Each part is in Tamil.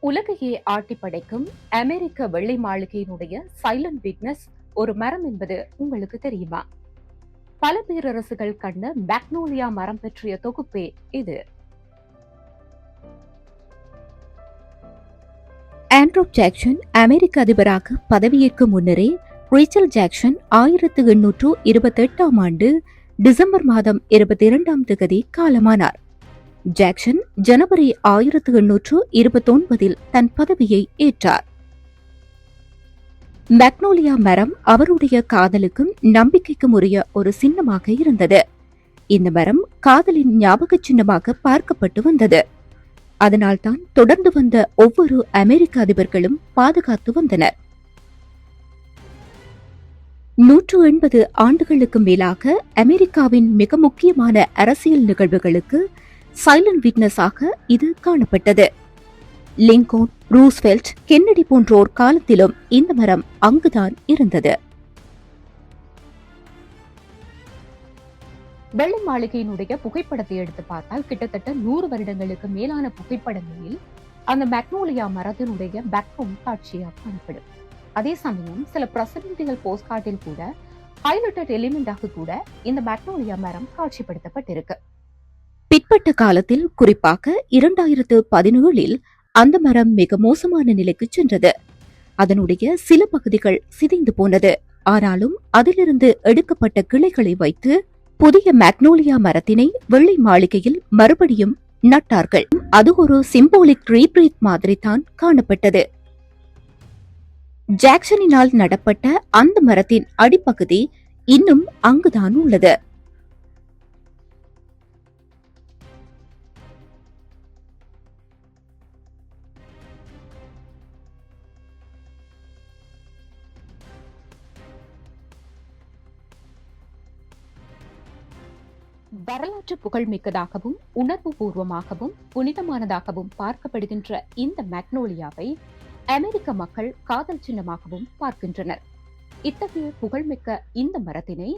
உலகையே ஆட்டி படைக்கும் அமெரிக்க வெள்ளை மாளிகையினுடைய சைலண்ட் விட்னஸ் ஒரு மரம் என்பது உங்களுக்கு தெரியுமா? பல பேரரசுகள் கண்ட மேக்னோலியா மரம் பற்றிய தொகுப்பே இது. ஆண்ட்ரூ ஜாக்சன் அமெரிக்க அதிபராக பதவியேற்கும் முன்னரே ரேச்சல் ஜாக்சன் 1828 ஆண்டு டிசம்பர் மாதம் 22ஆம் தேதி காலமானார். ஜாக்சன் ஜனவரி 1829 தன் பதவியை ஏற்றார். மேக்னோலியா மரம் அவருடைய காதலுக்கும் நம்பிக்கைக்கும் உரிய ஒரு சின்னமாக இருந்தது. இந்த மரம் காதலின் ஞாபக சின்னமாக பார்க்கப்பட்டு வந்தது. அதனால்தான் தொடர்ந்து வந்த ஒவ்வொரு அமெரிக்க அதிபர்களும் பாதுகாத்து வந்தனர். 180 ஆண்டுகளுக்கு மேலாக அமெரிக்காவின் மிக முக்கியமான அரசியல் நிகழ்வுகளுக்கு சைலண்ட் விட்னஸாக இது காணப்பட்டது. லிங்கோன், ரூஸ்வெல்ட், கென்னடி போன்றோர் காலத்திலும் இந்த மரம் அங்குதான் இருந்தது. வெள்ளை மாளிகையினுடைய புகைப்படத்தை எடுத்து பார்த்தால் கிட்டத்தட்ட 100 வருடங்களுக்கு மேலான புகைப்படங்களில் அந்த மேக்னோலியா மரத்தினுடைய பேக்ரவுண்ட் காட்சியாக காணப்படும். அதே சமயம் சில பிரசிடென்டியல் போஸ்ட் கார்டில் கூட ஹைலைட்டட் எலிமெண்டாக கூட இந்த மேக்னோலியா மரம் காட்சிப்படுத்தப்பட்டிருக்கு. பிற்பட்ட காலத்தில் குறிப்பாக 2017 அந்த மரம் மிக மோசமான நிலைக்கு சென்றது. அதனுடைய சில பகுதிகள் சிதைந்து போனது. ஆனாலும் அதிலிருந்து எடுக்கப்பட்ட கிளைகளை வைத்து புதிய மேக்னோலியா மரத்தினை வெள்ளை மாளிகையில் மறுபடியும் நட்டார்கள். அது ஒரு சிம்போலிக் ரீப்ரீத் மாதிரி தான் காணப்பட்டது. ஜாக்சனினால் நடப்பட்ட அந்த மரத்தின் அடிப்பகுதி இன்னும் அங்குதான் உள்ளது. வரலாற்று புகழ்மிக்கதாகவும் உணர்வு பூர்வமாகவும் புனிதமானதாகவும் பார்க்கப்படுகின்ற இந்த மேக்னோலியாவை அமெரிக்க மக்கள் காதல் சின்னமாகவும் பார்க்கின்றனர். இத்தகைய புகழ்மிக்க இந்த மரத்தினை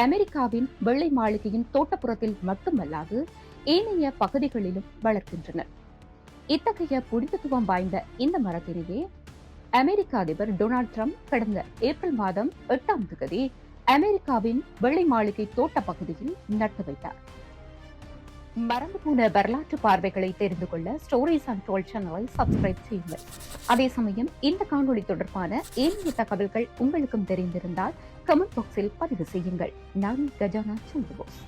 அமெரிக்காவின் வெள்ளை மாளிகையின் தோட்டப்புறத்தில் மட்டுமல்லாது ஏனைய பகுதிகளிலும் வளர்க்கின்றனர். இத்தகைய புனிதத்துவம் வாய்ந்த இந்த மரத்தினையே அமெரிக்க அதிபர் டொனால்ட் ட்ரம்ப் கடந்த ஏப்ரல் மாதம் 8ஆம் தேதி அமெரிக்காவின் வெள்ளை மாளிகை தோட்ட பகுதியில் நட்டு வைத்தார். மறந்து போன வரலாற்று பார்வைகளை தெரிந்து கொள்ள ஸ்டோரிஸ் அன்டோல்ட் சேனலை சப்ஸ்கிரைப் செய்யுங்கள். அதே சமயம் இந்த காணொளி தொடர்பான ஏனைய தகவல்கள் உங்களுக்கும் தெரிந்திருந்தால் கமெண்ட் பாக்ஸில் பதிவு செய்யுங்கள். நான் கஜானா சந்திரபோஸ்.